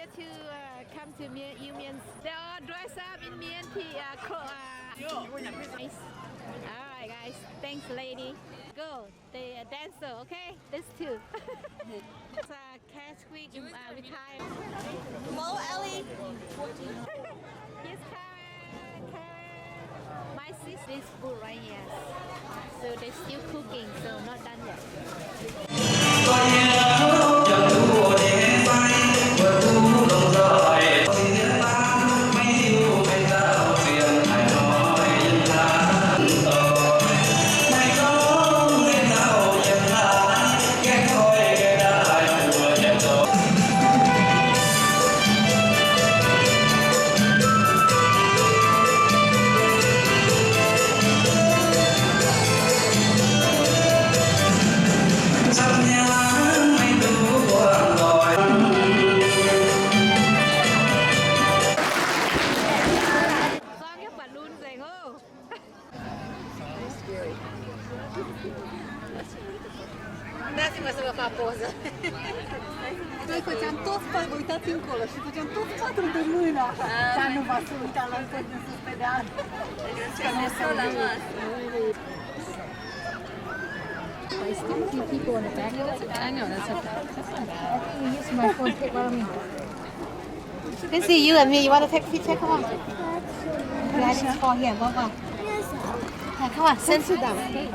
here to come to Iu Mien. They all dress up in Mien nice. Alright guys, thanks lady. Go, the dancer, okay? This too. It's a cash week retire. Hello, Ellie. Yes, Karen. My sister's food right here. So they're still cooking, so not done yet. Noi făceam toți patru, uitați încolo, și făceam toți patru de mână. Dar nu v-ați uitat la tot de sus pe de ani. Că ne s-o la masă. I still see people in the back. I know, that's okay. I think we use my phone to take one of me. Let's see you and me. You want to take a picture? Come on. Yeah, it's for here. Come on. Come on, send to them. Okay.